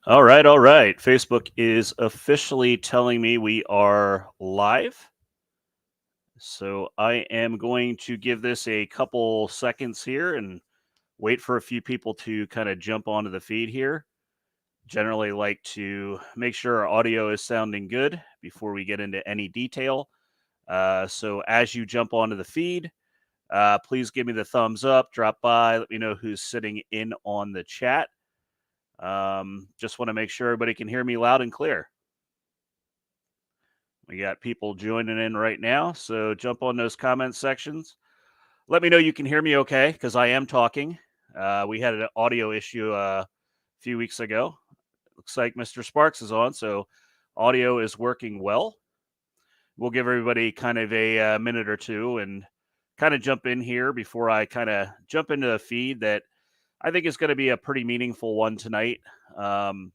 All right, all right. Facebook is officially telling me we are live. So I am going to give this a couple seconds here and wait for a few people to kind of jump onto the feed here. Generally like to make sure our audio is sounding good before we get into any detail. So as you jump onto the feed, please give me the thumbs up, drop by, let me know who's sitting in on the chat. Just want to make sure everybody can hear me loud and clear. We got people joining in right now, so jump on those comment sections. Let me know you can hear me okay, because I am talking. We had an audio issue a few weeks ago. Looks like Mr. Sparks is on, so audio is working well. We'll give everybody kind of a minute or two and kind of jump in here before I kind of jump into a feed that I think is going to be a pretty meaningful one tonight. Um,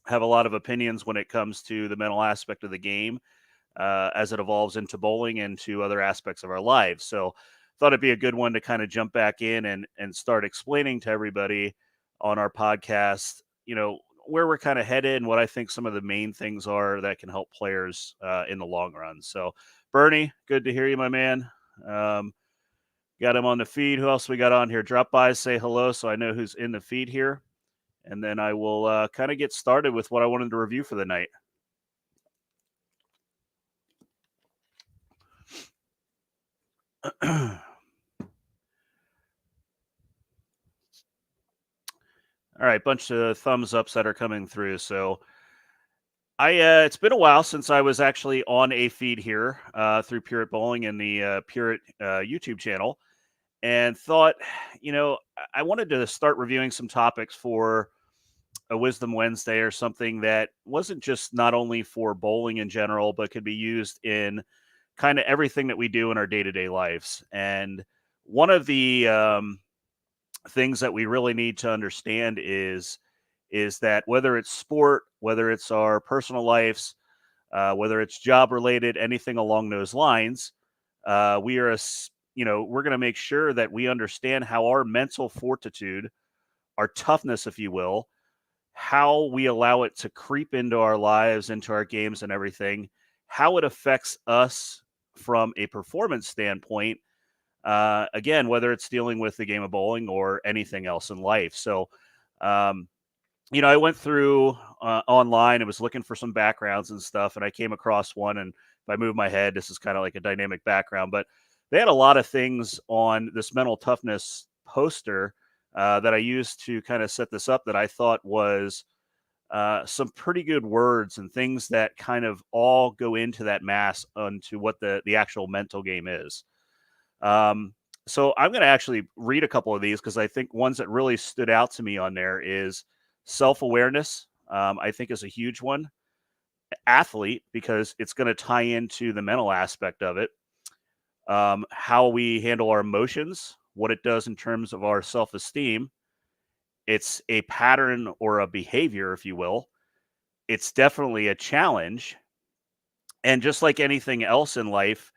have a lot of opinions when it comes to the mental aspect of the game as it evolves into bowling and to other aspects of our lives. So thought it'd be a good one to kind of jump back in and start explaining to everybody on our podcast, where we're kind of headed and what I think some of the main things are that can help players in the long run. So Bernie, good to hear you, my man. Um, got him on the feed. Who else we got on here? Drop by, say hello so I know who's in the feed here. And then I will kind of get started with what I wanted to review for the night. All right, bunch of thumbs ups that are coming through. So it's been a while since I was actually on a feed here through Pureit Bowling and the Pureit YouTube channel, and thought, I wanted to start reviewing some topics for a Wisdom Wednesday or something that wasn't just not only for bowling in general, but could be used in kind of everything that we do in our day to day lives. And one of the things that we really need to understand is that whether it's sport, whether it's our personal lives, whether it's job related, anything along those lines, we are we're going to make sure that we understand how our mental fortitude, our toughness, if you will, how we allow it to creep into our lives, into our games and everything, how it affects us from a performance standpoint, again, whether it's dealing with the game of bowling or anything else in life. So, um, I went through online and was looking for some backgrounds and stuff, and I came across one. And if I move my head, this is kind of like a dynamic background, but they had a lot of things on this mental toughness poster that I used to kind of set this up that I thought was some pretty good words and things that kind of all go into that mass onto what the actual mental game is. Um, so I'm going to actually read a couple of these because I think ones that really stood out to me on there is self-awareness. I think is a huge one. Athlete, because it's going to tie into the mental aspect of it. How we handle our emotions, what it does in terms of our self-esteem. It's a pattern or a behavior, if you will. It's definitely a challenge. And just like anything else in life,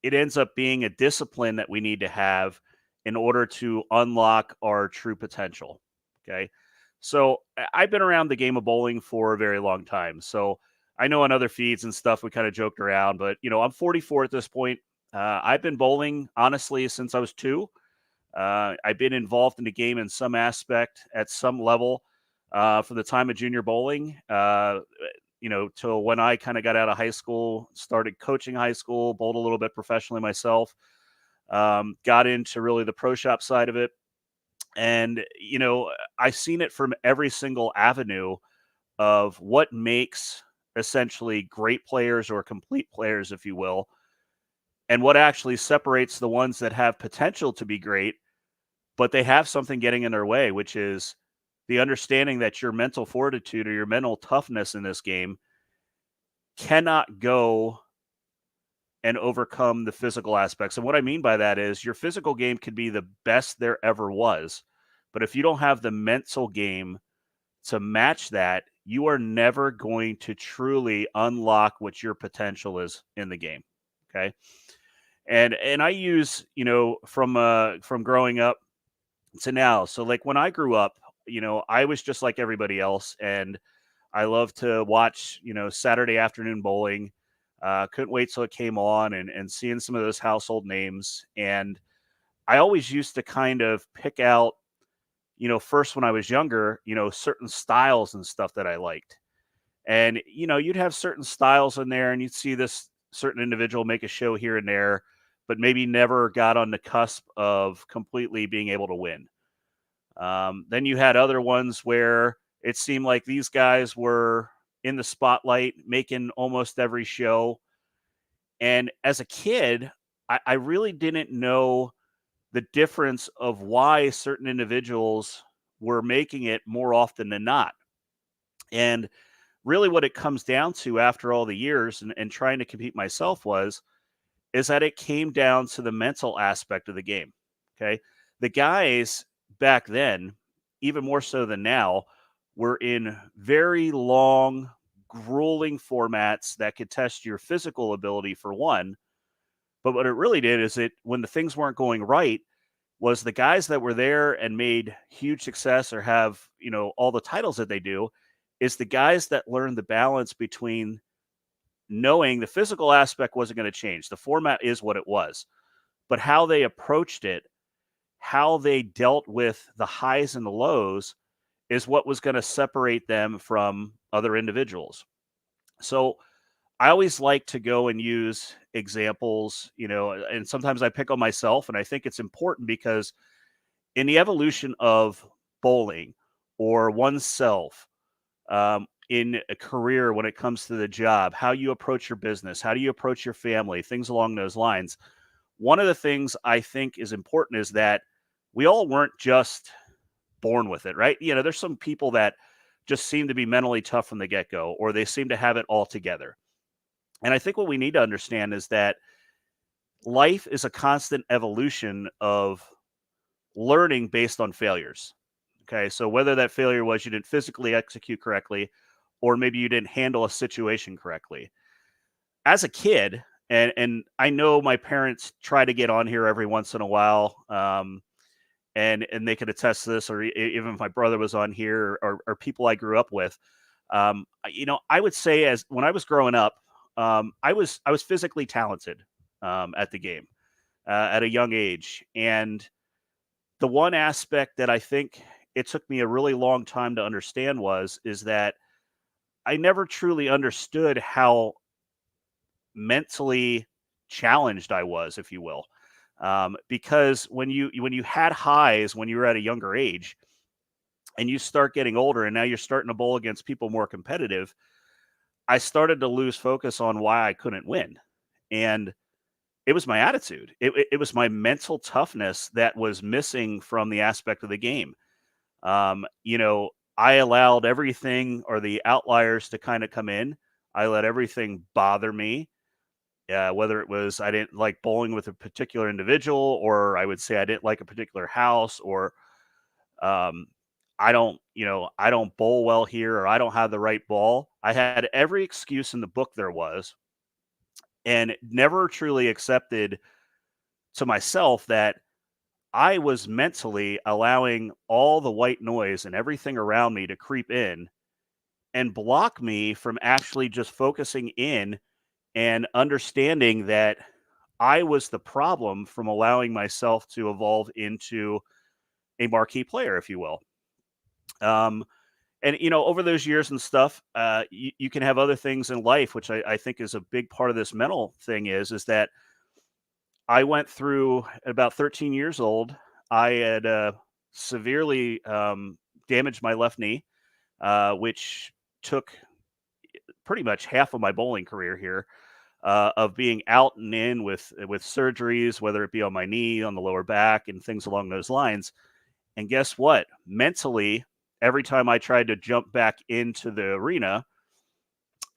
it ends up being a discipline that we need to have in order to unlock our true potential. Okay. So I've been around the game of bowling for a very long time. So I know on other feeds and stuff, we kind of joked around, but I'm 44 at this point. I've been bowling honestly since I was 2. I've been involved in the game in some aspect at some level from the time of junior bowling. Till when I kind of got out of high school, started coaching high school, bowled a little bit professionally myself, got into really the pro shop side of it. And, I've seen it from every single avenue of what makes essentially great players or complete players, if you will, and what actually separates the ones that have potential to be great, but they have something getting in their way, which is the understanding that your mental fortitude or your mental toughness in this game cannot go and overcome the physical aspects. And what I mean by that is your physical game could be the best there ever was. But if you don't have the mental game to match that, you are never going to truly unlock what your potential is in the game. Okay. And I use, from growing up to now. So like when I grew up, I was just like everybody else, and I love to watch, Saturday afternoon bowling. Couldn't wait till it came on and seeing some of those household names. And I always used to kind of pick out, first when I was younger, certain styles and stuff that I liked. And, you'd have certain styles in there and you'd see this certain individual make a show here and there, but maybe never got on the cusp of completely being able to win. Then you had other ones where it seemed like these guys were in the spotlight, making almost every show. And as a kid, I really didn't know the difference of why certain individuals were making it more often than not. And really what it comes down to after all the years and trying to compete myself is that it came down to the mental aspect of the game. Okay. The guys back then, even more so than now, were in very long, grueling formats that could test your physical ability for one. But what it really did is when the things weren't going right, was the guys that were there and made huge success or have, all the titles that they do, is the guys that learned the balance between knowing the physical aspect wasn't going to change. The format is what it was, but how they approached it, how they dealt with the highs and the lows is what was going to separate them from other individuals. So I always like to go and use examples, and sometimes I pick on myself, and I think it's important because in the evolution of bowling or oneself, in a career, when it comes to the job, how you approach your business, how do you approach your family, things along those lines. One of the things I think is important is that we all weren't just born with it, right? There's some people that just seem to be mentally tough from the get go, or they seem to have it all together. And I think what we need to understand is that life is a constant evolution of learning based on failures. Okay. So whether that failure was you didn't physically execute correctly, or maybe you didn't handle a situation correctly. As a kid, and I know my parents try to get on here every once in a while, and they could attest to this, or even if my brother was on here, or people I grew up with. I would say as when I was growing up, I was physically talented at the game at a young age, and the one aspect that I think it took me a really long time to understand is that I never truly understood how mentally challenged I was, if you will. Because when you had highs when you were at a younger age, and you start getting older, and now you're starting to bowl against people more competitive, I started to lose focus on why I couldn't win, and it was my attitude. It was my mental toughness that was missing from the aspect of the game. I allowed everything or the outliers to kind of come in. I let everything bother me. Whether it was I didn't like bowling with a particular individual, or I would say I didn't like a particular house, or um, I don't bowl well here, or I don't have the right ball. I had every excuse in the book there was, and never truly accepted to myself that I was mentally allowing all the white noise and everything around me to creep in and block me from actually just focusing in and understanding that I was the problem from allowing myself to evolve into a marquee player, if you will. Um, and over those years and stuff, you can have other things in life, which I think is a big part of this mental thing is that I went through at about 13 years old. I had severely damaged my left knee, which took pretty much half of my bowling career here of being out and in with surgeries, whether it be on my knee, on the lower back, and things along those lines. And guess what? Mentally, every time I tried to jump back into the arena,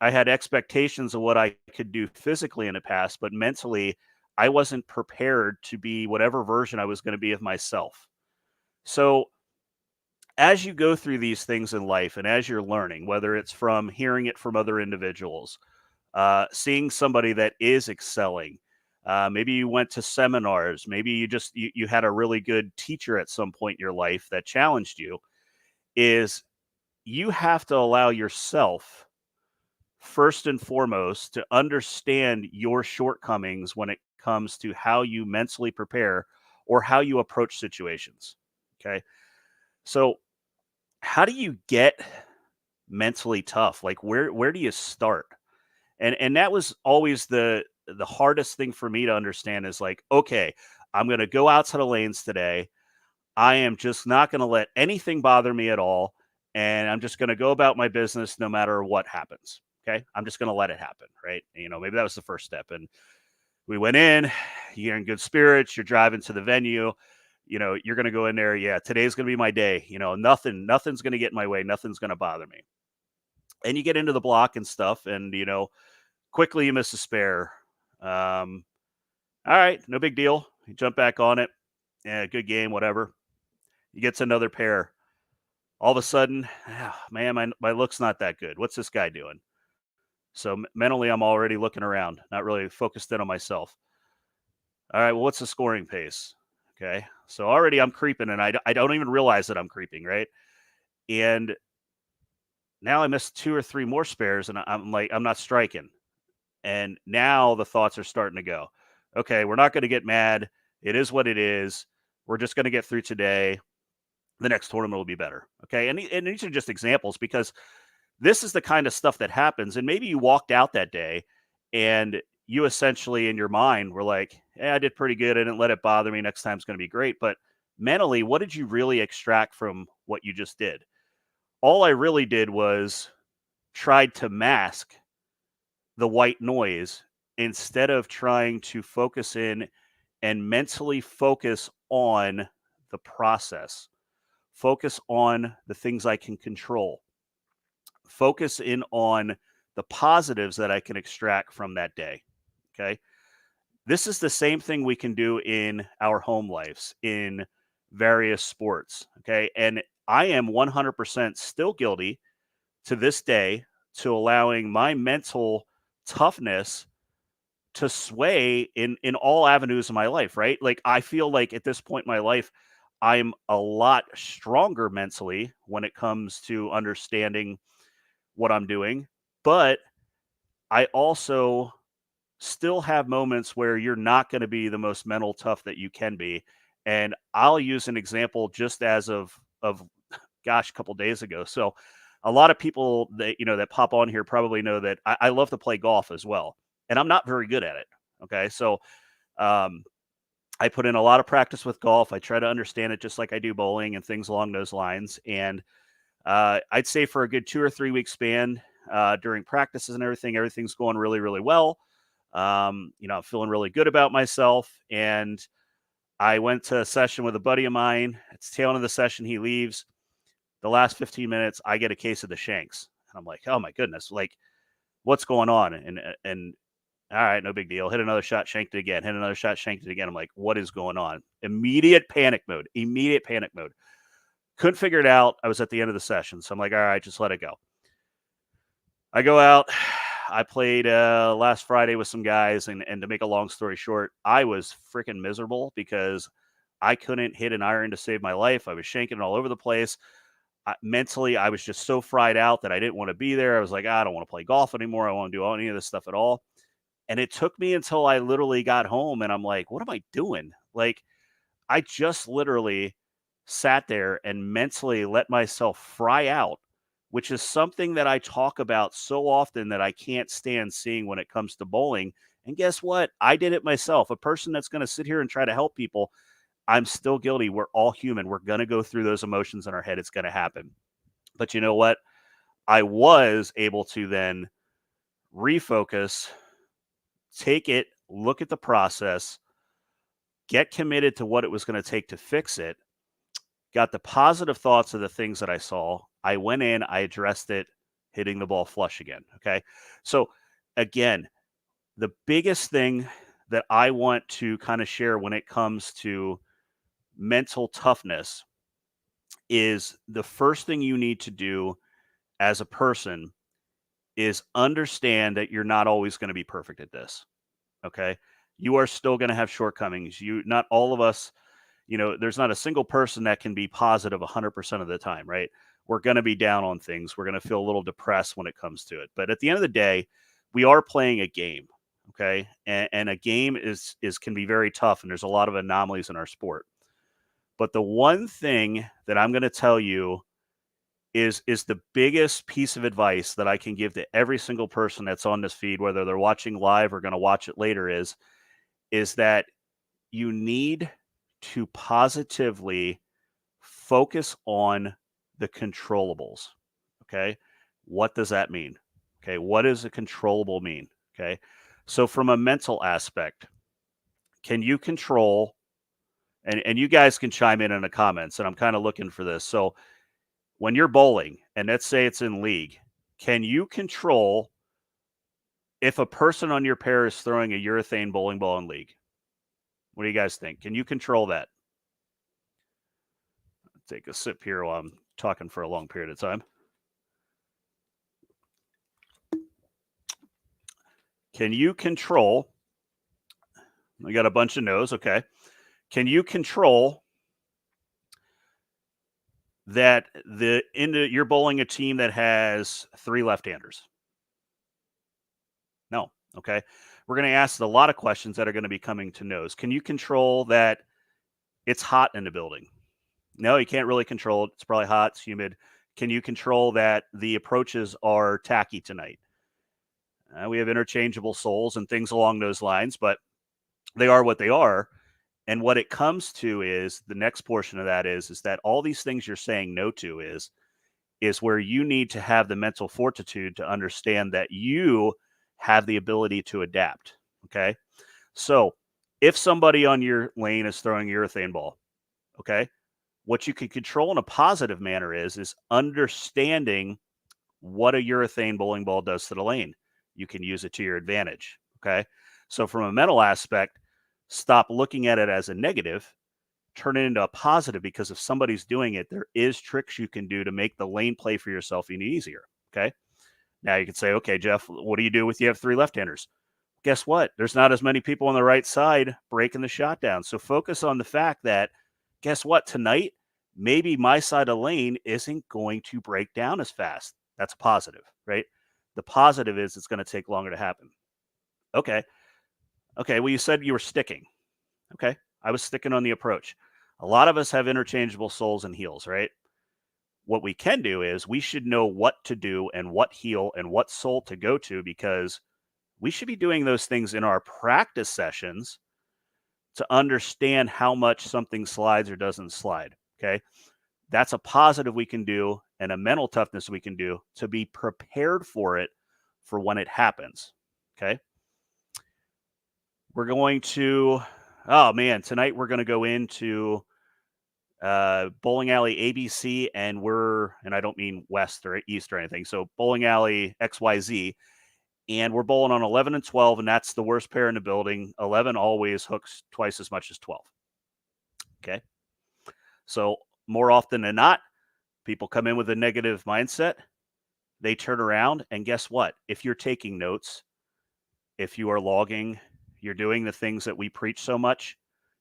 I had expectations of what I could do physically in the past, but mentally, I wasn't prepared to be whatever version I was going to be of myself. So, as you go through these things in life and as you're learning, whether it's from hearing it from other individuals, seeing somebody that is excelling, maybe you went to seminars, maybe you had a really good teacher at some point in your life that challenged you, is you have to allow yourself, first and foremost, to understand your shortcomings when it comes to how you mentally prepare or how you approach situations. Okay. So, how do you get mentally tough? Like where do you start? And that was always the hardest thing for me to understand is like, okay, I'm going to go out to the lanes today. I am just not going to let anything bother me at all. And I'm just going to go about my business no matter what happens. Okay. I'm just going to let it happen. Right. Maybe that was the first step. And we went in, you're in good spirits, you're driving to the venue, you're going to go in there. Yeah. Today's going to be my day. Nothing's going to get in my way. Nothing's going to bother me. And you get into the block and stuff. And, quickly you miss a spare. All right. No big deal. You jump back on it. Yeah. Good game, whatever. He gets another pair. All of a sudden, man, my look's not that good. What's this guy doing? So mentally, I'm already looking around, not really focused in on myself. All right, well, what's the scoring pace? Okay, so already I'm creeping, and I don't even realize that I'm creeping, right? And now I missed 2 or 3 more spares, and I'm like, I'm not striking. And now the thoughts are starting to go, okay, we're not going to get mad. It is what it is. We're just going to get through today. The next tournament will be better. Okay. And these are just examples because this is the kind of stuff that happens. And maybe you walked out that day and you essentially in your mind were like, I did pretty good. I didn't let it bother me. Next time's going to be great. But mentally, what did you really extract from what you just did? All I really did was tried to mask the white noise instead of trying to focus in and mentally focus on the process. Focus on the things I can control. Focus in on the positives that I can extract from that day. Okay. This is the same thing we can do in our home lives, in various sports. Okay. And I am 100% still guilty to this day to allowing my mental toughness to sway in all avenues of my life, right? Like I feel like at this point in my life, I'm a lot stronger mentally when it comes to understanding what I'm doing, but I also still have moments where you're not going to be the most mental tough that you can be. And I'll use an example just as of gosh, a couple days ago. So a lot of people that that pop on here probably know that I love to play golf as well. And I'm not very good at it. Okay. So um I put in a lot of practice with golf. I try to understand it just like I do bowling and things along those lines. And I'd say for a good 2 or 3 week span during practices and everything, everything's going really, really well. I'm feeling really good about myself. And I went to a session with a buddy of mine. It's tail end of the session. He leaves. The last 15 minutes, I get a case of the shanks. And I'm like, oh my goodness, like what's going on? And all right, no big deal. Hit another shot, shanked it again. Hit another shot, shanked it again. I'm like, what is going on? Immediate panic mode. Immediate panic mode. Couldn't figure it out. I was at the end of the session. So I'm like, all right, just let it go. I go out. I played last Friday with some guys. And to make a long story short, I was freaking miserable because I couldn't hit an iron to save my life. I was shanking it all over the place. Mentally, I was just so fried out that I didn't want to be there. I was like, I don't want to play golf anymore. I don't want to do any of this stuff at all. And it took me until I literally got home and I'm like, what am I doing? Like, I just literally sat there and mentally let myself fry out, which is something that I talk about so often that I can't stand seeing when it comes to bowling. And guess what? I did it myself. A person that's going to sit here and try to help people, I'm still guilty. We're all human. We're going to go through those emotions in our head. It's going to happen. But you know what? I was able to then refocus, take it, look at the process, get committed to what it was going to take to fix it, got the positive thoughts of the things that I saw. I went in, I addressed it, hitting the ball flush again. Okay. So, again, the biggest thing that I want to kind of share when it comes to mental toughness is the first thing you need to do as a person is understand that you're not always going to be perfect at this. Okay. You are still going to have shortcomings. Not all of us, there's not a single person that can be positive 100% of the time, right? we're going to be down on things. We're going to feel a little depressed when it comes to it. But at the end of the day, we are playing a game. Okay. And a game is can be very tough, and there's a lot of anomalies in our sport. But the one thing that I'm going to tell you is the biggest piece of advice that I can give to every single person that's on this feed, whether they're watching live or going to watch it later, is that you need to positively focus on the controllables. Okay. What does that mean? Okay. What does a controllable mean? Okay. So from a mental aspect, can you control, and you guys can chime in the comments, and I'm kind of looking for this. So when you're bowling, and let's say it's in league, can you control if a person on your pair is throwing a urethane bowling ball in league? What do you guys think? Can you control that? Take a sip here while I'm talking for a long period of time. Can you control? We got a bunch of no's. Okay. Can you control that you're bowling a team that has 3 left-handers? No. Okay. We're going to ask a lot of questions that are going to be coming to no's. Can you control that it's hot in the building? No, you can't really control it. It's probably hot. It's humid. Can you control that the approaches are tacky tonight? We have interchangeable soles and things along those lines, but they are what they are. And what it comes to is the next portion of that is that all these things you're saying no to is where you need to have the mental fortitude to understand that you have the ability to adapt. Okay. So if somebody on your lane is throwing a urethane ball, okay, what you can control in a positive manner is understanding what a urethane bowling ball does to the lane. You can use it to your advantage. Okay. So from a mental aspect, stop looking at it as a negative, turn it into a positive, because if somebody's doing it, there is tricks you can do to make the lane play for yourself even easier. Okay. Now you can say, okay, Jeff, what do you do if you have 3 left-handers? Guess what? There's not as many people on the right side breaking the shot down. So focus on the fact that, guess what? Tonight, maybe my side of the lane isn't going to break down as fast. That's a positive, right? The positive is it's going to take longer to happen. Okay. Okay. Well, you said you were sticking. Okay. I was sticking on the approach. A lot of us have interchangeable soles and heels, right? What we can do is we should know what to do and what heel and what sole to go to, because we should be doing those things in our practice sessions to understand how much something slides or doesn't slide. Okay. That's a positive we can do, and a mental toughness we can do to be prepared for it for when it happens. Okay. We're going to, oh man, tonight we're going to go into bowling alley ABC, and I don't mean west or east or anything. So bowling alley XYZ, and we're bowling on 11 and 12, and that's the worst pair in the building. 11 always hooks twice as much as 12. Okay. So more often than not, people come in with a negative mindset. They turn around, and guess what? If you're taking notes, if you are logging, you're doing the things that we preach so much,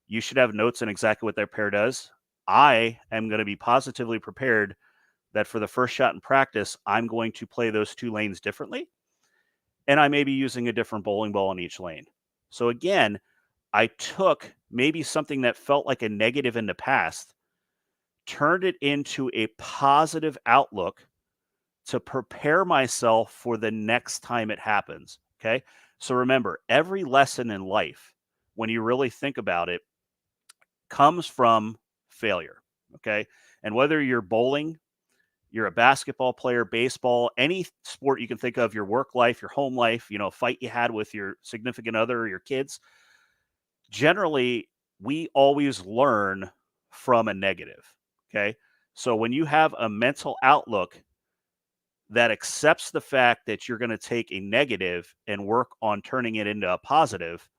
you should have notes on exactly what their pair does. I am going to be positively prepared that for the first shot in practice, I'm going to play those 2 lanes differently, and I may be using a different bowling ball in each lane. So again, I took maybe something that felt like a negative in the past, turned it into a positive outlook to prepare myself for the next time it happens. Okay. So remember, every lesson in life, when you really think about it, comes from failure. Okay. And whether you're bowling, you're a basketball player, baseball, any sport you can think of, your work life, your home life, a fight you had with your significant other or your kids, generally, we always learn from a negative. Okay. So when you have a mental outlook that accepts the fact that you're going to take a negative and work on turning it into a positive,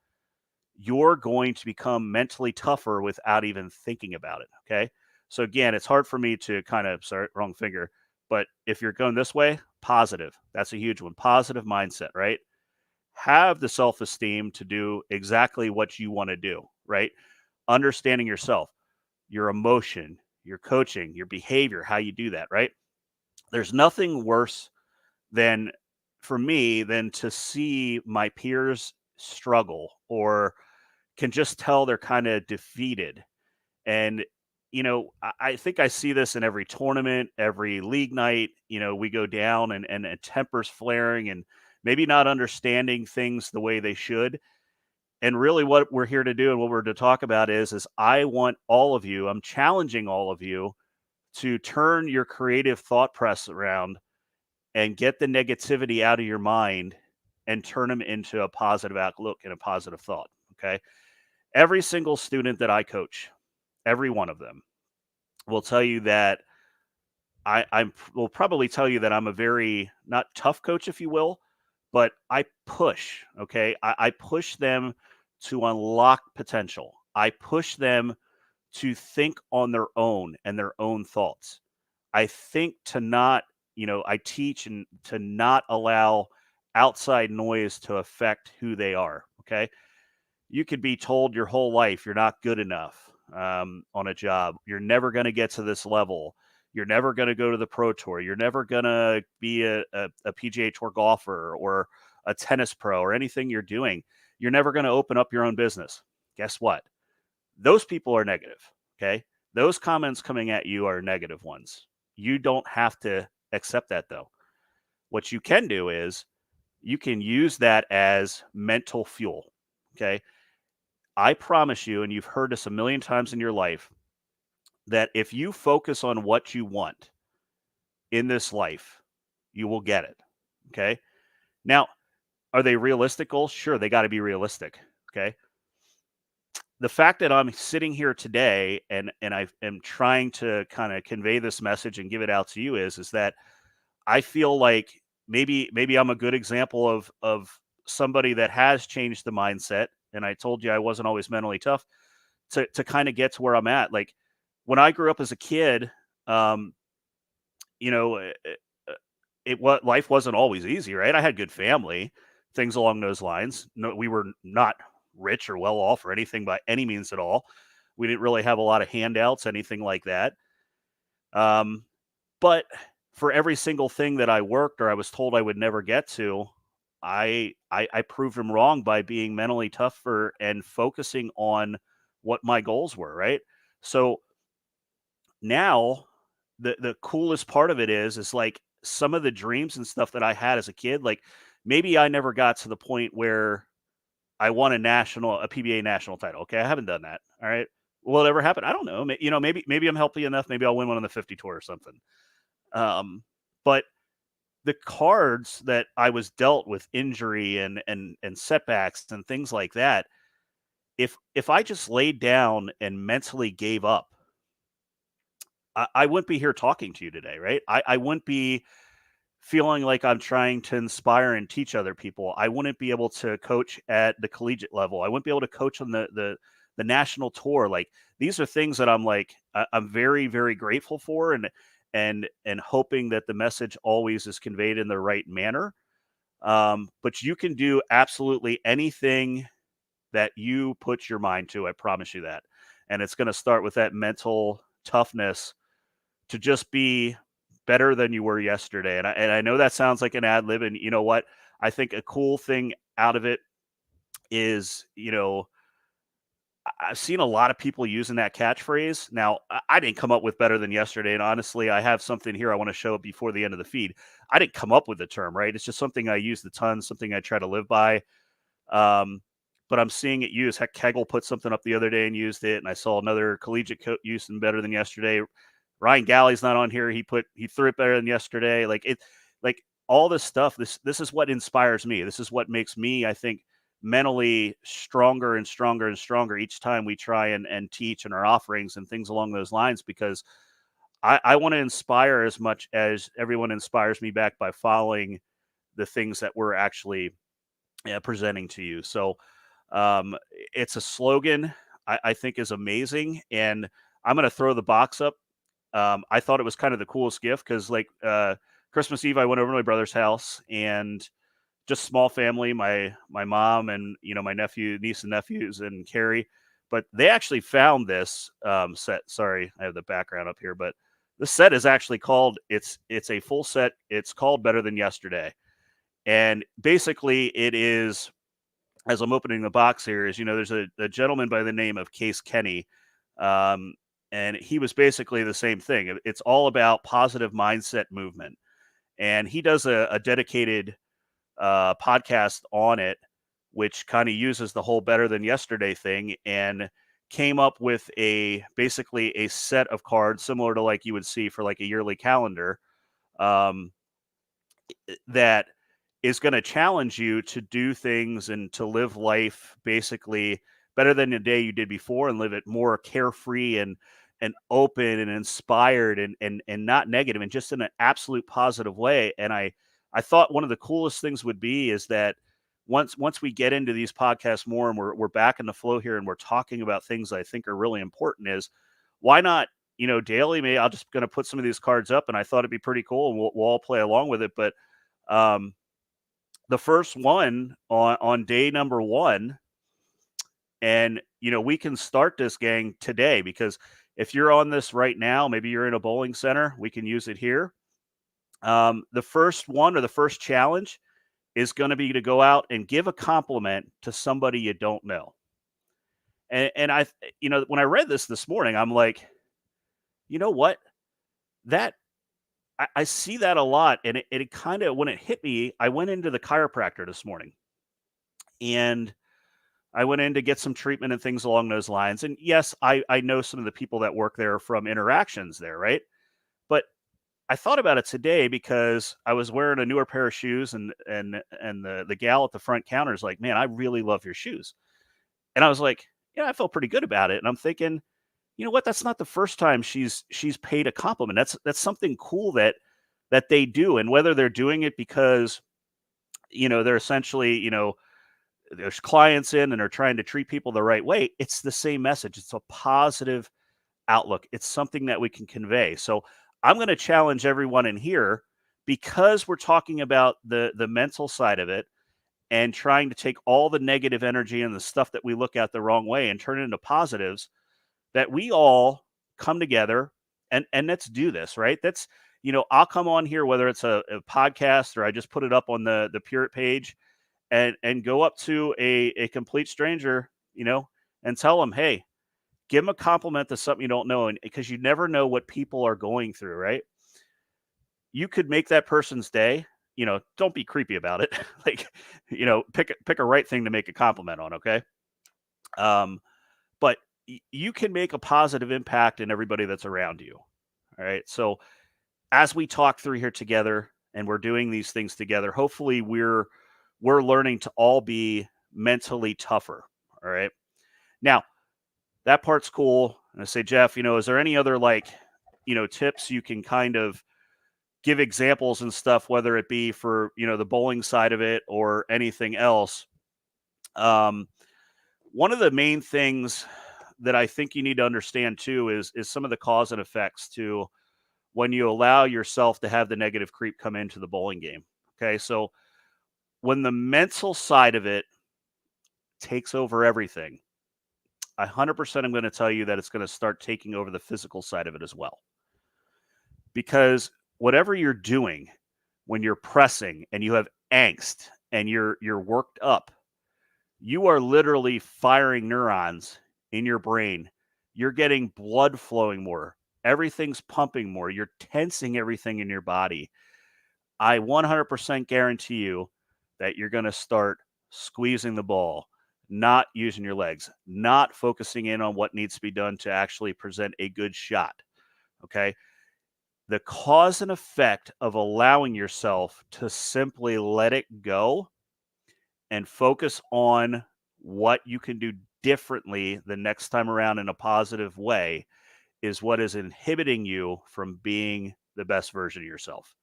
you're going to become mentally tougher without even thinking about it. Okay. So again, it's hard for me to wrong finger, but if you're going this way, positive, that's a huge one. Positive mindset, right? Have the self-esteem to do exactly what you want to do, right? Understanding yourself, your emotion, your coaching, your behavior, how you do that, right? There's nothing worse than for me than to see my peers struggle or can just tell they're kind of defeated. And, I think I see this in every tournament, every league night. We go down and tempers flaring and maybe not understanding things the way they should. And really what we're here to do and what we're to talk about is I want all of you, I'm challenging all of you to turn your creative thought press around and get the negativity out of your mind and turn them into a positive outlook and a positive thought. Okay. Every single student that I coach, every one of them will tell you that I will probably tell you that I'm a very not tough coach, if you will, but I push. Okay. I push them to unlock potential. I push them to think on their own and their own thoughts. I think to not, I teach and to not allow outside noise to affect who they are. Okay. You could be told your whole life you're not good enough on a job. You're never going to get to this level. You're never going to go to the pro tour. You're never going to be a PGA Tour golfer or a tennis pro or anything you're doing. You're never going to open up your own business. Guess what? Those people are negative. Okay. Those comments coming at you are negative ones. You don't have to accept that though. What you can do is you can use that as mental fuel. Okay. I promise you, and you've heard this a million times in your life, that if you focus on what you want in this life, you will get it. Okay. Now, are they realistic goals? Sure, they got to be realistic. Okay. The fact that I'm sitting here today and I am trying to kind of convey this message and give it out to you is that I feel like maybe I'm a good example of somebody that has changed the mindset. And I told you I wasn't always mentally tough to kind of get to where I'm at. Like when I grew up as a kid, um, you know, it, what life wasn't always easy, right? I had good family, things along those lines. No, we were not rich or well off or anything by any means at all. We didn't really have a lot of handouts, anything like that. Um, but for every single thing that I worked or I was told I would never get to, I proved them wrong by being mentally tougher and focusing on what my goals were, right? So now the coolest part of it is like some of the dreams and stuff that I had as a kid, like maybe I never got to the point where I won a PBA national title. Okay, I haven't done that. All right. Will it ever happen? I don't know. Maybe I'm healthy enough. Maybe I'll win one on the 50 tour or something. But the cards that I was dealt with injury and setbacks and things like that, if I just laid down and mentally gave up, I wouldn't be here talking to you today, right? I wouldn't be feeling like I'm trying to inspire and teach other people. I wouldn't be able to coach at the collegiate level. I wouldn't be able to coach on the national tour. Like these are things that I'm very, very grateful for and hoping that the message always is conveyed in the right manner. But you can do absolutely anything that you put your mind to. I promise you that. And it's going to start with that mental toughness to just be better than you were yesterday. And I know that sounds like an ad lib. And you know what? I think a cool thing out of it is, I've seen a lot of people using that catchphrase. Now, I didn't come up with better than yesterday. And honestly, I have something here I want to show up before the end of the feed. I didn't come up with the term, right? It's just something I use a ton, something I try to live by. But I'm seeing it used. Heck, Kegel put something up the other day and used it. And I saw another collegiate use and better than yesterday. Ryan Galley's not on here. He threw it better than yesterday. Like all this stuff. This is what inspires me. This is what makes me, I think, mentally stronger and stronger and stronger each time we try and teach in our offerings and things along those lines, because I want to inspire as much as everyone inspires me back by following the things that we're actually presenting to you. So it's a slogan I think is amazing. And I'm going to throw the box up. I thought it was kind of the coolest gift because Christmas Eve, I went over to my brother's house and just small family, my mom and, my niece and nephews and Carrie, but they actually found this set. Sorry, I have the background up here, but The set is actually called, it's a full set. It's called Better Than Yesterday. And basically it is, as I'm opening the box here, is, there's a gentleman by the name of Case Kenny. And he was basically the same thing. It's all about positive mindset movement. And he does a dedicated podcast on it, which kind of uses the whole Better Than Yesterday thing, and came up with basically a set of cards similar to like you would see for like a yearly calendar, um, that is going to challenge you to do things and to live life basically better than the day you did before, and live it more carefree and open and inspired, and not negative, and just in an absolute positive way. And I thought one of the coolest things would be is that once we get into these podcasts more, and we're back in the flow here, and we're talking about things I think are really important, is why not, daily, maybe I'll just going to put some of these cards up, and I thought it'd be pretty cool, and we'll all play along with it. But the first one on day number 1, and we can start this, gang, today, because if you're on this right now, maybe you're in a bowling center, we can use it here. The first one, or the first challenge, is going to be to go out and give a compliment to somebody you don't know. And I, when I read this morning, I'm like, you know what? That I see that a lot, and it kind of, when it hit me, I went into the chiropractor this morning, and I went in to get some treatment and things along those lines. And yes, I know some of the people that work there from interactions there, right? But I thought about it today because I was wearing a newer pair of shoes, and the gal at the front counter is like, "Man, I really love your shoes." And I was like, "Yeah, I felt pretty good about it." And I'm thinking, you know what? That's not the first time she's paid a compliment. That's something cool that they do. And whether they're doing it because, they're essentially, there's clients in and are trying to treat people the right way, it's the same message. It's a positive outlook. It's something that we can convey. So I'm going to challenge everyone in here, because we're talking about the mental side of it, and trying to take all the negative energy and the stuff that we look at the wrong way and turn it into positives, that we all come together and let's do this, right? That's, I'll come on here, whether it's a podcast or I just put it up on the Pureit page, and go up to a complete stranger, and tell them, hey, give them a compliment to something you don't know. And because you never know what people are going through, right? You could make that person's day. Don't be creepy about it. Like, pick a right thing to make a compliment on. Okay. But you can make a positive impact in everybody that's around you. All right. So as we talk through here together, and we're doing these things together, hopefully we're learning to all be mentally tougher. All right. Now, that part's cool. And I say, Jeff, is there any other tips you can kind of give examples and stuff, whether it be for, the bowling side of it or anything else? One of the main things that I think you need to understand too is some of the cause and effects to when you allow yourself to have the negative creep come into the bowling game. Okay. So when the mental side of it takes over everything, 100% I'm going to tell you that it's going to start taking over the physical side of it as well. Because whatever you're doing when you're pressing and you have angst and you're worked up, you are literally firing neurons in your brain. You're getting blood flowing more. Everything's pumping more. You're tensing everything in your body. I 100% guarantee you that you're going to start squeezing the ball, not using your legs, not focusing in on what needs to be done to actually present a good shot. Okay. The cause and effect of allowing yourself to simply let it go and focus on what you can do differently the next time around in a positive way is what is inhibiting you from being the best version of yourself.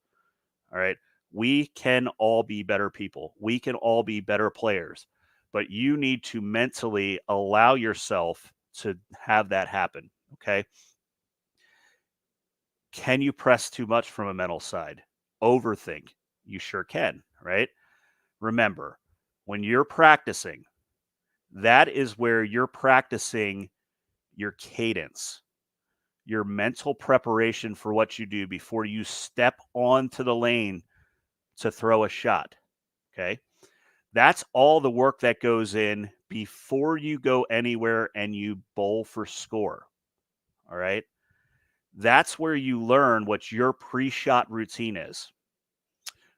All right. We can all be better people. We can all be better players, but you need to mentally allow yourself to have that happen. Okay. Can you press too much from a mental side? Overthink? You sure can, right? Remember, when you're practicing, that is where you're practicing your cadence. your mental preparation for what you do before you step onto the lane to throw a shot. Okay. That's all the work that goes in before you go anywhere and you bowl for score. All right. That's where you learn what your pre shot routine is,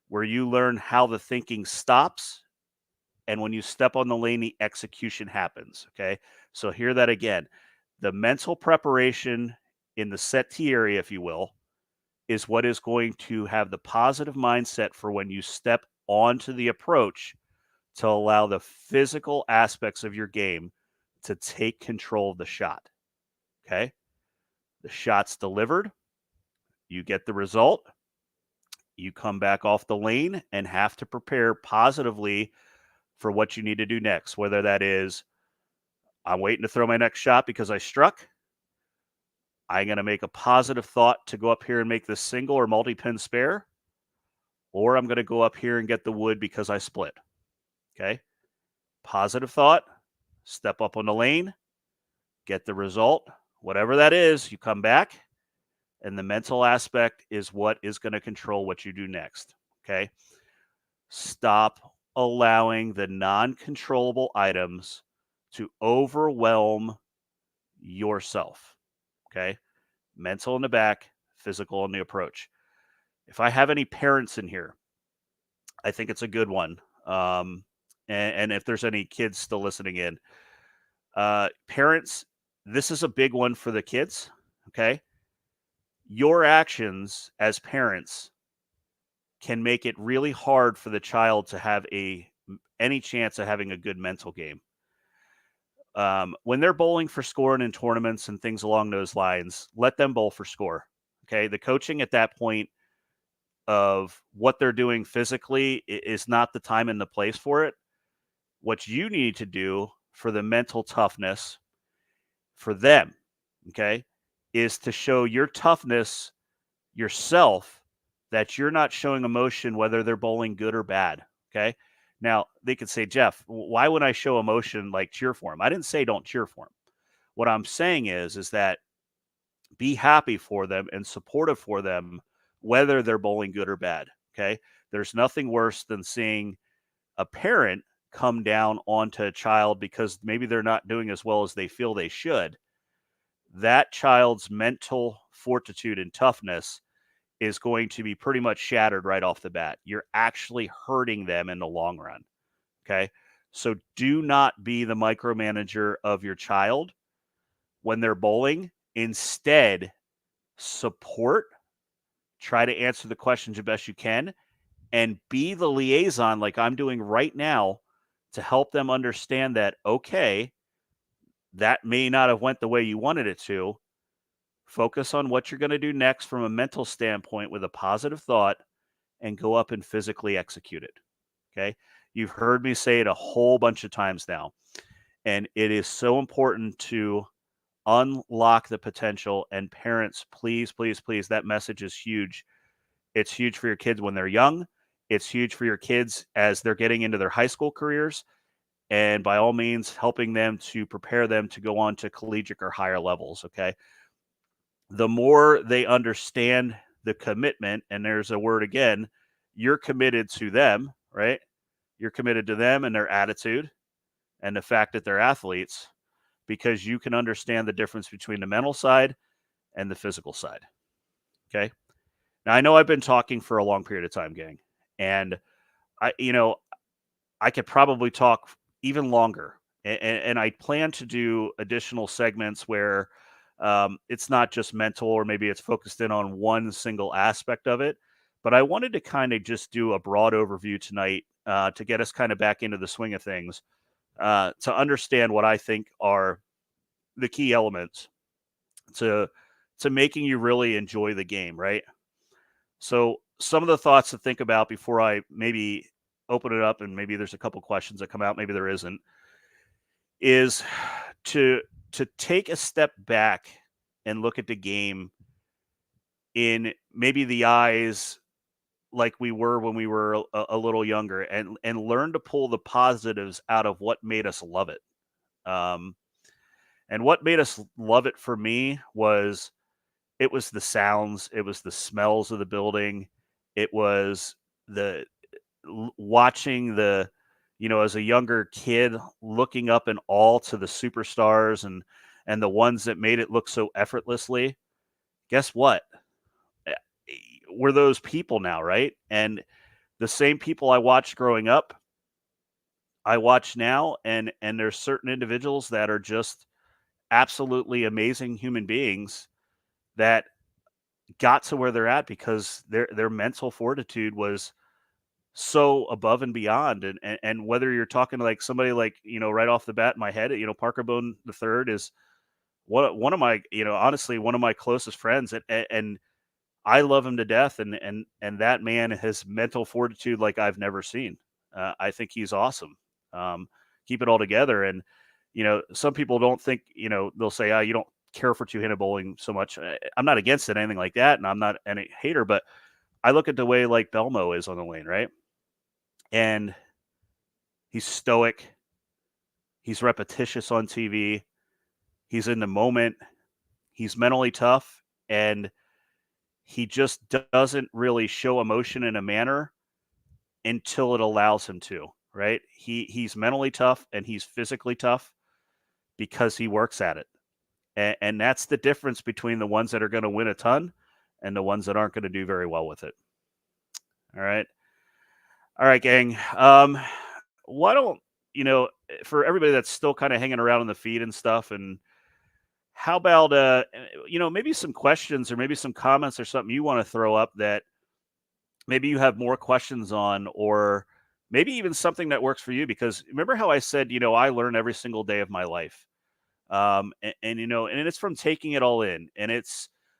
where you learn how the thinking stops. And when you step on the lane, the execution happens. Okay. So hear that again. The mental preparation in the set tee area, if you will, is what is going to have the positive mindset for when you step onto the approach to allow the physical aspects of your game to take control of the shot. Okay. The shot's delivered. You get the result. You come back off the lane and have to prepare positively for what you need to do next, whether that is, I'm waiting to throw my next shot because I struck. I'm going to make a positive thought to go up here and make this single or multi-pin spare, or I'm going to go up here and get the wood because I split. Okay. Positive thought, step up on the lane, get the result, whatever that is, you come back, and the mental aspect is what is going to control what you do next. Okay. Stop allowing the non-controllable items to overwhelm yourself. Okay. Mental in the back, physical in the approach. If I have any parents in here, I think it's a good one. And if there's any kids still listening in, parents, this is a big one for the kids. Okay. Your actions as parents can make it really hard for the child to have any chance of having a good mental game. When they're bowling for scoring in tournaments and things along those lines, let them bowl for score. Okay. The coaching at that point of what they're doing physically is not the time and the place for it. What you need to do for the mental toughness for them, okay, is to show your toughness yourself, that you're not showing emotion whether they're bowling good or bad. Okay. Now they could say, Jeff, why would I show emotion like cheer for them? I didn't say don't cheer for them. What I'm saying is that be happy for them and supportive for them, whether they're bowling good or bad. Okay. There's nothing worse than seeing a parent come down onto a child because maybe they're not doing as well as they feel they should. That child's mental fortitude and toughness is going to be pretty much shattered right off the bat. You're actually hurting them in the long run. Okay. So do not be the micromanager of your child when they're bowling. Instead, support, try to answer the questions the best you can, and be the liaison like I'm doing right now to help them understand that, okay, that may not have went the way you wanted it to. Focus on what you're going to do next from a mental standpoint with a positive thought and go up and physically execute it. Okay. You've heard me say it a whole bunch of times now, and it is so important to unlock the potential. And parents, please, please, please, that message is huge. It's huge for your kids when they're young. It's huge for your kids as they're getting into their high school careers. And by all means, helping them to prepare them to go on to collegiate or higher levels. Okay. The more they understand the commitment, and there's a word again, you're committed to them, right? You're committed to them and their attitude and the fact that they're athletes, because you can understand the difference between the mental side and the physical side. Okay. Now, I know I've been talking for a long period of time, gang, and I could probably talk even longer. And I plan to do additional segments where it's not just mental, or maybe it's focused in on one single aspect of it. But I wanted to kind of just do a broad overview tonight to get us kind of back into the swing of things, to understand what I think are the key elements to making you really enjoy the game, right? So some of the thoughts to think about before I maybe open it up, and maybe there's a couple questions that come out, maybe there isn't, is to take a step back and look at the game in maybe the eyes like we were when we were a little younger, and learn to pull the positives out of what made us love it. And what made us love it for me was it was the sounds, it was the smells of the building, it was the watching the, as a younger kid, looking up in awe to the superstars and the ones that made it look so effortlessly. Guess what? Eh, We're those people now, right? And the same people I watched growing up, I watch now, and there's certain individuals that are just absolutely amazing human beings that got to where they're at because their mental fortitude was so above and beyond. And whether you're talking to like somebody like, right off the bat in my head, Parker Bone the third is one of my, honestly, one of my closest friends, and I love him to death, and that man has mental fortitude like I've never seen. I think he's awesome. Keep it all together, and some people don't think, they'll say, you don't care for two-handed bowling so much. I'm not against it, anything like that, and I'm not any hater, but I look at the way like Belmo is on the lane, right? And he's stoic, he's repetitious on TV, he's in the moment, he's mentally tough, and he just doesn't really show emotion in a manner until it allows him to, right? He's mentally tough and he's physically tough because he works at it. And that's the difference between the ones that are going to win a ton and the ones that aren't going to do very well with it. All right. All right, gang. Why don't, for everybody that's still kind of hanging around in the feed and stuff, and how about, maybe some questions or maybe some comments or something you want to throw up that maybe you have more questions on, or maybe even something that works for you. Because remember how I said, I learn every single day of my life. And it's from taking it all in. And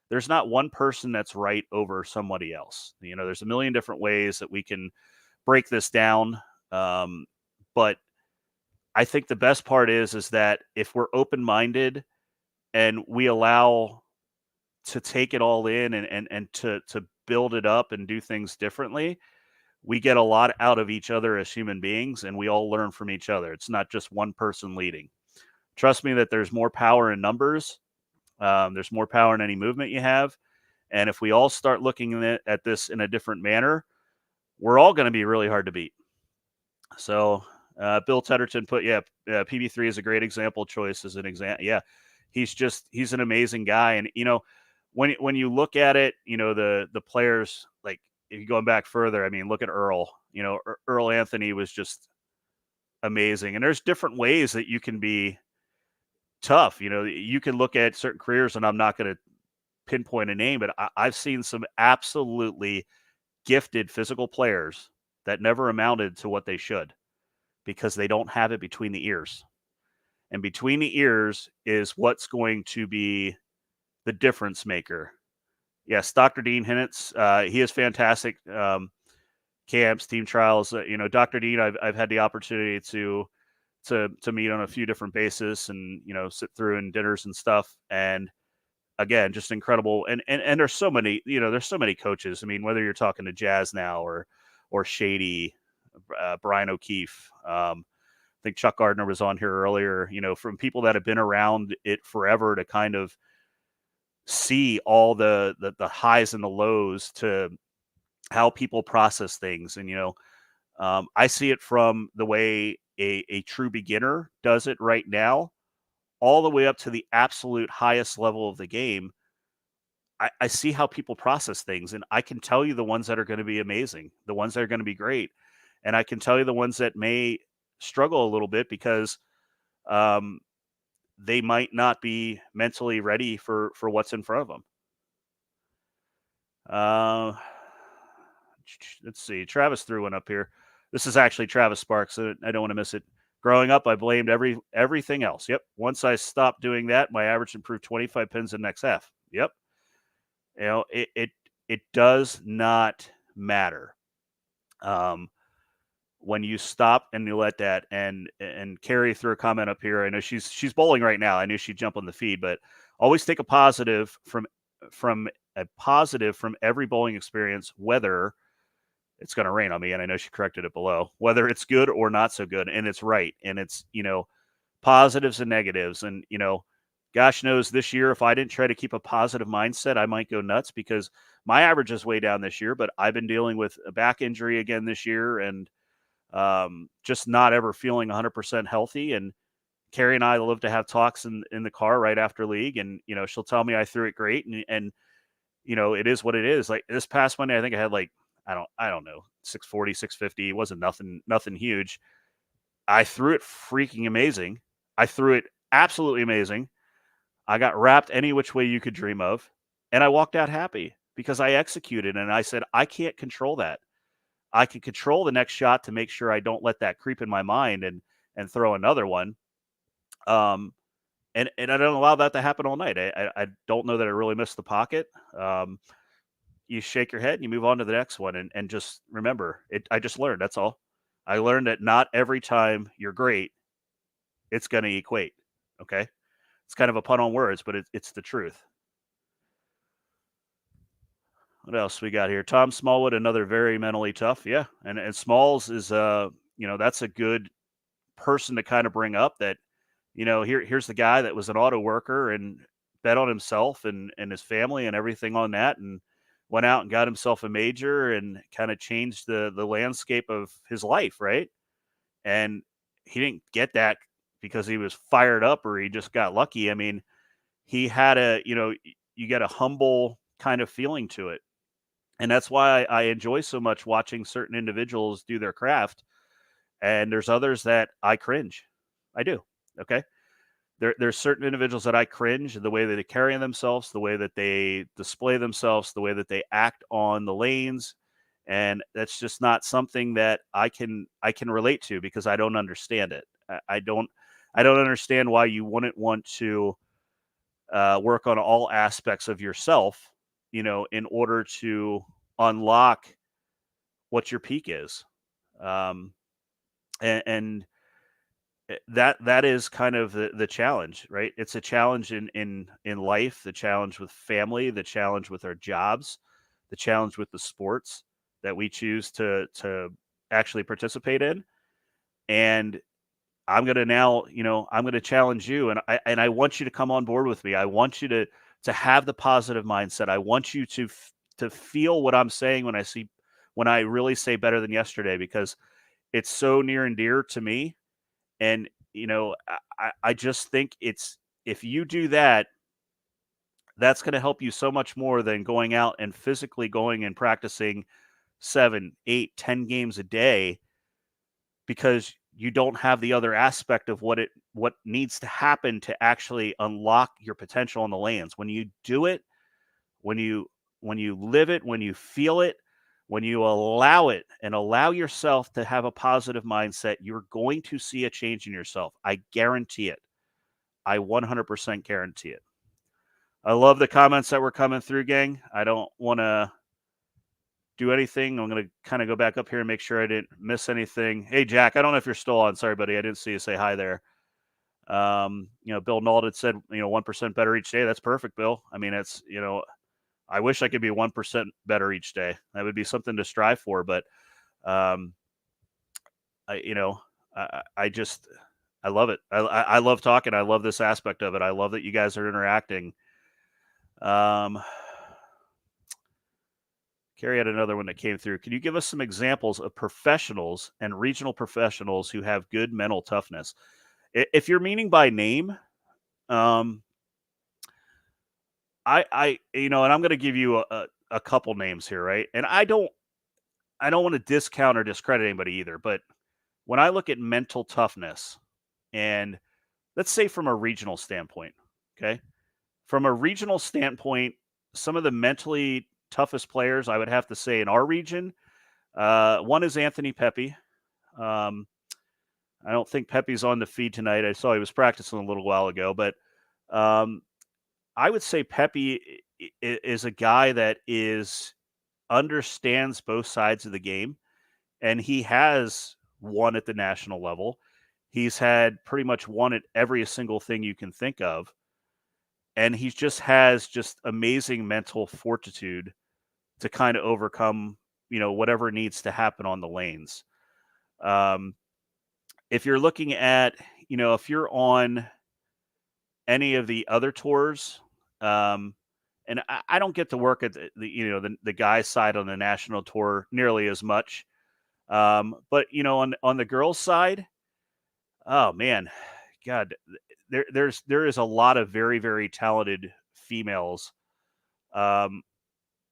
there's not one person that's right over somebody else. There's a million different ways that we can break this down. But I think the best part is that if we're open-minded and we allow to take it all in and to build it up and do things differently, we get a lot out of each other as human beings, and we all learn from each other. It's not just one person leading. Trust me that there's more power in numbers. There's more power in any movement you have. And if we all start looking at this in a different manner, we're all going to be really hard to beat. So Bill Tedderton put, PB3 is a great example choice as an example. Yeah, he's an amazing guy. And, when you look at it, the players, like if you're going back further, I mean, look at Earl. Earl Anthony was just amazing. And there's different ways that you can be tough. You can look at certain careers, and I'm not going to pinpoint a name, but I've seen some absolutely gifted physical players that never amounted to what they should because they don't have it between the ears. And between the ears is what's going to be the difference maker. Yes, Dr. Dean Hinnitz, he is fantastic. Camps, team trials, Dr. Dean, I've had the opportunity to meet on a few different bases and, sit through in dinners and stuff. And again, just incredible. And there's so many, there's so many coaches. I mean, whether you're talking to Jazz now or Shady, Brian O'Keefe, I think Chuck Gardner was on here earlier, from people that have been around it forever to kind of see all the highs and the lows to how people process things. And, I see it from the way a true beginner does it right now, all the way up to the absolute highest level of the game. I see how people process things, and I can tell you the ones that are going to be amazing, the ones that are going to be great. And I can tell you the ones that may struggle a little bit because they might not be mentally ready for what's in front of them. Let's see. Travis threw one up here. This is actually Travis Sparks. So I don't want to miss it. Growing up, I blamed everything else. Yep. Once I stopped doing that, my average improved 25 pins in next half. Yep. It does not matter. When you stop and you let that, and Carrie threw a comment up here. I know she's bowling right now. I knew she'd jump on the feed, but always take a positive from every bowling experience, whether it's going to rain on me. And I know she corrected it below, whether it's good or not so good. And it's right. And it's, positives and negatives. And, gosh knows this year, if I didn't try to keep a positive mindset, I might go nuts because my average is way down this year, but I've been dealing with a back injury again this year and just not ever feeling 100% healthy. And Carrie and I love to have talks in the car right after league. And, she'll tell me I threw it great. And it is what it is. Like this past Monday, I think I had like, I don't know, 640, 650. It wasn't nothing huge. I threw it freaking amazing. I threw it absolutely amazing. I got wrapped any which way you could dream of. And I walked out happy because I executed and I said, I can't control that. I can control the next shot to make sure I don't let that creep in my mind and throw another one. And I don't allow that to happen all night. I don't know that I really missed the pocket. You shake your head and you move on to the next one and just remember it. I just learned. That's all. I learned that not every time you're great, it's going to equate. Okay. It's kind of a pun on words, but it's the truth. What else we got here? Tom Smallwood, another very mentally tough. Yeah. And Smalls is, that's a good person to kind of bring up that, here's the guy that was an auto worker and bet on himself and his family and everything on that. And went out and got himself a major and kind of changed the landscape of his life. Right. And he didn't get that because he was fired up or he just got lucky. I mean, he had you get a humble kind of feeling to it. And that's why I enjoy so much watching certain individuals do their craft. And there's others that I cringe. I do. Okay. There's certain individuals that I cringe, the way that they carry themselves, the way that they display themselves, the way that they act on the lanes. And that's just not something that I can relate to because I don't understand it. I don't understand why you wouldn't want to work on all aspects of yourself, in order to unlock what your peak is. Um, and that is kind of the challenge, right? It's a challenge in life, the challenge with family, the challenge with our jobs, the challenge with the sports that we choose to actually participate in. And I'm going to now, I'm going to challenge you and I want you to come on board with me. I want you to have the positive mindset. I want you to feel what I'm saying when I really say better than yesterday, because it's so near and dear to me. And, I just think if you do that, that's going to help you so much more than going out and physically going and practicing 7, 8, 10 games a day, because you don't have the other aspect of what needs to happen to actually unlock your potential on the lands. When you do it, when you live it, when you feel it, when you allow it and allow yourself to have a positive mindset, you're going to see a change in yourself. I guarantee it. I 100% guarantee it. I love the comments that were coming through, gang. I don't want to do anything. I'm going to kind of go back up here and make sure I didn't miss anything. Hey, Jack, I don't know if you're still on. Sorry, buddy. I didn't see you say hi there. Bill Nald said, 1% better each day. That's perfect, Bill. I mean, it's, I wish I could be 1% better each day. That would be something to strive for. But, I love it. I love talking. I love this aspect of it. I love that you guys are interacting. Carrie had another one that came through. Can you give us some examples of professionals and regional professionals who have good mental toughness? If you're meaning by name, and I'm going to give you a couple names here, right? And I don't want to discount or discredit anybody either, but when I look at mental toughness, and let's say from a regional standpoint, okay? From a regional standpoint, some of the mentally toughest players I would have to say in our region, one is Anthony Pepe. I don't think Pepe's on the feed tonight. I saw he was practicing a little while ago, but I would say Pepe is a guy that understands both sides of the game, and he has won at the national level. He's had pretty much won at every single thing you can think of. And he just has amazing mental fortitude to kind of overcome, whatever needs to happen on the lanes. If you're looking at, if you're on any of the other tours. And I don't get to work at the guys side on the national tour nearly as much. But on the girls side, oh man, God, there is a lot of very, very talented females. Um,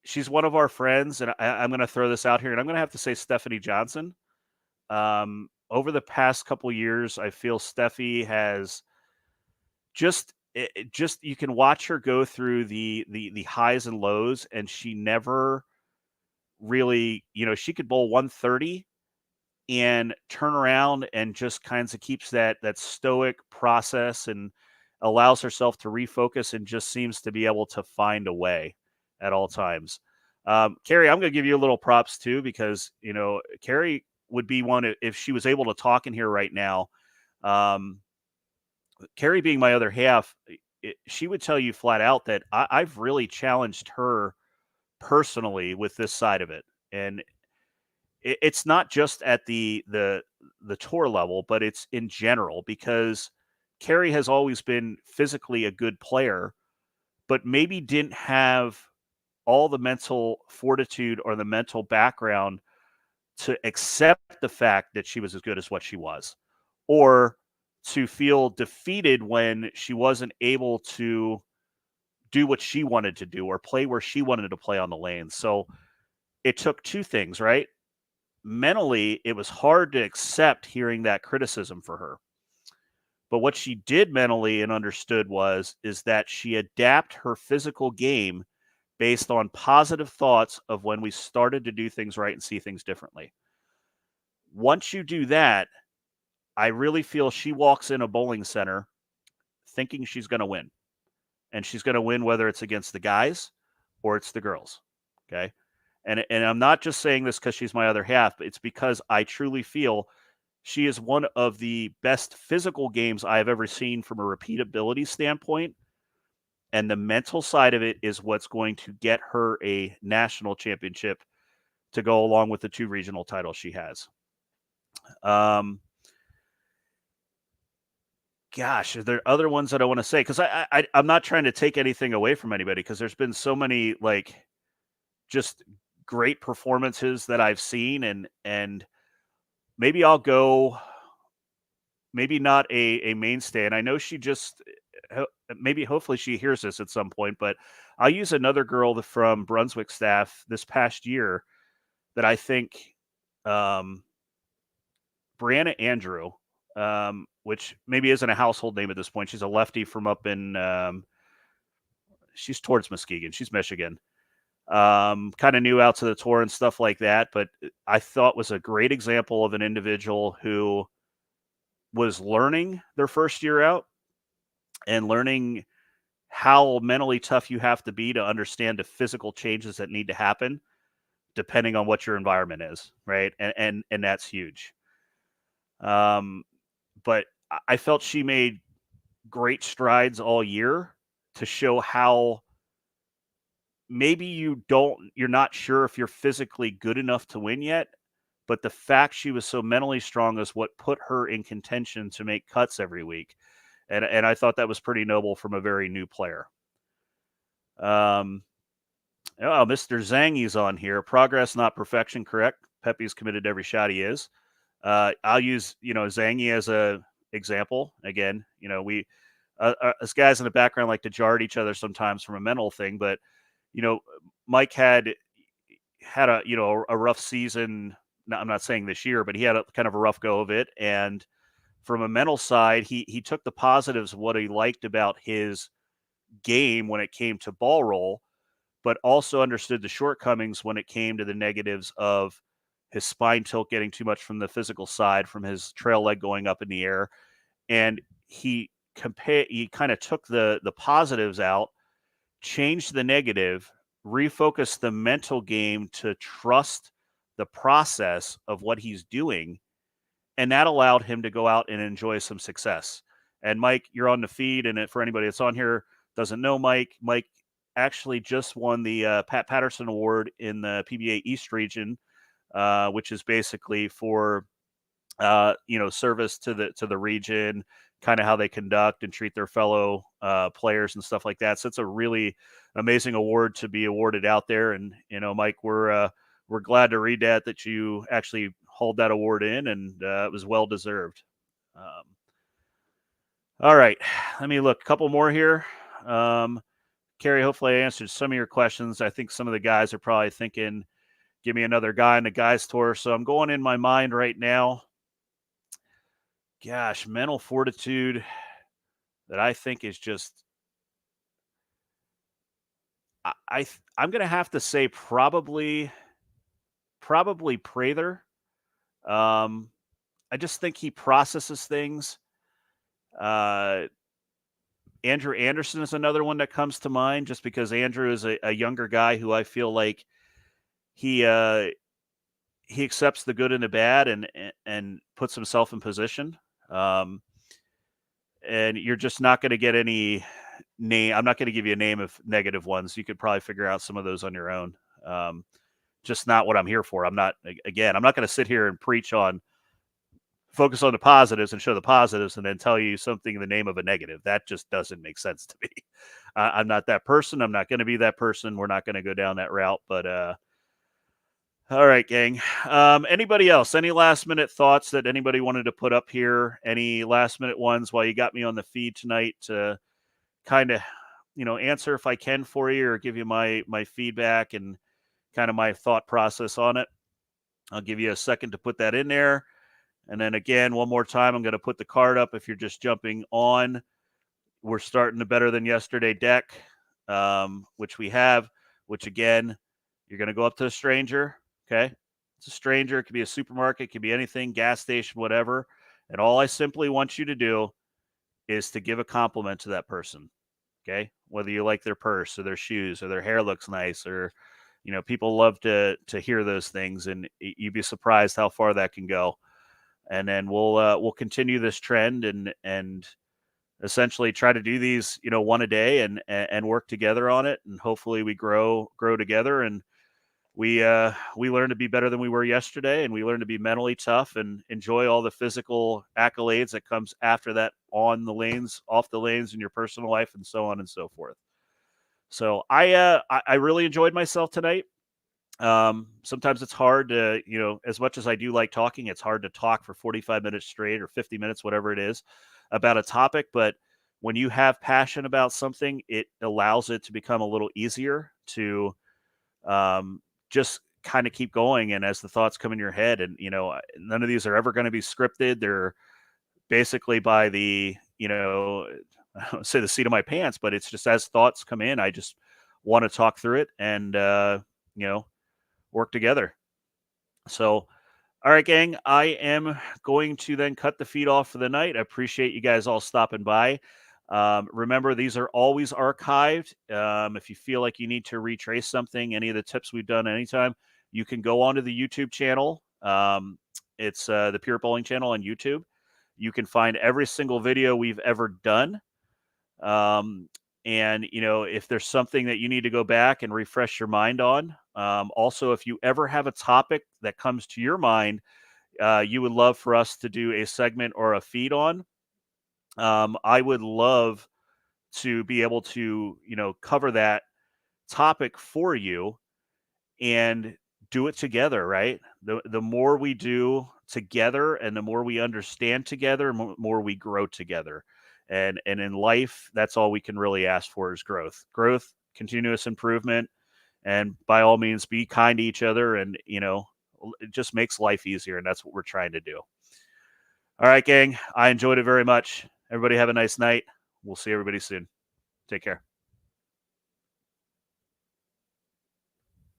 she's one of our friends, and I'm going to throw this out here, and I'm going to have to say Stephanie Johnson. Over the past couple years, I feel Steffi has just you can watch her go through the highs and lows, and she never really, she could bowl 130 and turn around and just kinds of keeps that stoic process and allows herself to refocus and just seems to be able to find a way at all times. Carrie, I'm going to give you a little props too, because Carrie would be one if she was able to talk in here right now. Carrie being my other half, she would tell you flat out that I've really challenged her personally with this side of it, and it's not just at the tour level, but it's in general, because Carrie has always been physically a good player, but maybe didn't have all the mental fortitude or the mental background to accept the fact that she was as good as what she was, or to feel defeated when she wasn't able to do what she wanted to do or play where she wanted to play on the lane. So it took two things, right? Mentally, it was hard to accept hearing that criticism for her. But what she did mentally and understood is that she adapt her physical game based on positive thoughts of when we started to do things right and see things differently. Once you do that, I really feel she walks in a bowling center thinking she's going to win. And she's going to win whether it's against the guys or it's the girls. Okay. And I'm not just saying this because she's my other half, but it's because I truly feel she is one of the best physical games I have ever seen from a repeatability standpoint. And the mental side of it is what's going to get her a national championship to go along with the 2 regional titles she has. Gosh, are there other ones that I want to say? Because I'm not trying to take anything away from anybody, because there's been so many just great performances that I've seen, and maybe I'll go, maybe not a mainstay. And I know she just maybe hopefully she hears this at some point, but I'll use another girl from Brunswick staff this past year that I think, Brianna Andrew, which maybe isn't a household name at this point. She's a lefty from up in, she's towards Muskegon. She's Michigan. Kind of new out to the tour and stuff like that, but I thought was a great example of an individual who was learning their first year out and learning how mentally tough you have to be to understand the physical changes that need to happen depending on what your environment is, right? And that's huge. But I felt she made great strides all year to show how maybe you're not sure if you're physically good enough to win yet, but the fact she was so mentally strong is what put her in contention to make cuts every week. And I thought that was pretty noble from a very new player. Mr. Zangi's on here. Progress, not perfection, correct? Pepe's committed to every shot he is. I'll use, Zangi as a example. Again, we us guys in the background like to jar at each other sometimes from a mental thing, but Mike had a rough season. I'm not saying this year, but he had a kind of a rough go of it. And from a mental side, he took the positives of what he liked about his game when it came to ball roll, but also understood the shortcomings when it came to the negatives of his spine tilt getting too much from the physical side, from his trail leg going up in the air. And he kind of took the positives out, changed the negative, refocused the mental game to trust the process of what he's doing. And that allowed him to go out and enjoy some success. And Mike, you're on the feed. And for anybody that's on here doesn't know Mike actually just won the Pat Patterson Award in the PBA East region, which is basically for service to the region, kind of how they conduct and treat their fellow players and stuff like that. So it's a really amazing award to be awarded out there. And Mike, we're glad to read that you actually hold that award in, and it was well deserved. All right, let me look. A couple more here. Carrie, hopefully I answered some of your questions. I think some of the guys are probably thinking, give me another guy in the guys tour. So I'm going in my mind right now. Gosh, mental fortitude that I think is just, I'm going to have to say probably Prather. I just think he processes things. Andrew Anderson is another one that comes to mind, just because Andrew is a younger guy who I feel like he accepts the good and the bad and puts himself in position. And you're just not going to get any name. I'm not going to give you a name of negative ones. You could probably figure out some of those on your own. Just not what I'm here for. I'm not going to sit here and preach on focus on the positives and show the positives and then tell you something in the name of a negative. That just doesn't make sense to me. I'm not that person. I'm not going to be that person. We're not going to go down that route. But all right, gang. Anybody else? Any last minute thoughts that anybody wanted to put up here? Any last minute ones while you got me on the feed tonight to kind of, answer if I can for you, or give you my feedback and kind of my thought process on it. I'll give you a second to put that in there. And then again, one more time, I'm going to put the card up if you're just jumping on. We're starting the Better Than Yesterday deck, which we have, which again, you're going to go up to a stranger. Okay. It's a stranger. It could be a supermarket. It could be anything, gas station, whatever. And all I simply want you to do is to give a compliment to that person. Okay. Whether you like their purse or their shoes or their hair looks nice, or, people love to hear those things, and you'd be surprised how far that can go. And then we'll continue this trend and essentially try to do these, one a day and work together on it. And hopefully we grow together, and we learn to be better than we were yesterday, and we learn to be mentally tough and enjoy all the physical accolades that comes after that, on the lanes, off the lanes, in your personal life, and so on and so forth. So I really enjoyed myself tonight. Sometimes it's hard to, as much as I do like talking, it's hard to talk for 45 minutes straight or 50 minutes, whatever it is, about a topic. But when you have passion about something, it allows it to become a little easier to just kind of keep going. And as the thoughts come in your head, and, none of these are ever going to be scripted. They're basically by the, I don't say the seat of my pants, but it's just as thoughts come in, I just want to talk through it and, work together. So, all right, gang, I am going to then cut the feed off for the night. I appreciate you guys all stopping by. Remember, these are always archived. If you feel like you need to retrace something, any of the tips we've done anytime, you can go onto the YouTube channel. It's the Pure Bowling channel on YouTube. You can find every single video we've ever done. And, if there's something that you need to go back and refresh your mind on, also, if you ever have a topic that comes to your mind, you would love for us to do a segment or a feed on, I would love to be able to, cover that topic for you and do it together, right? The more we do together and the more we understand together, more we grow together. And in life, that's all we can really ask for is growth, continuous improvement. And by all means, be kind to each other. And, it just makes life easier. And that's what we're trying to do. All right, gang. I enjoyed it very much. Everybody have a nice night. We'll see everybody soon. Take care.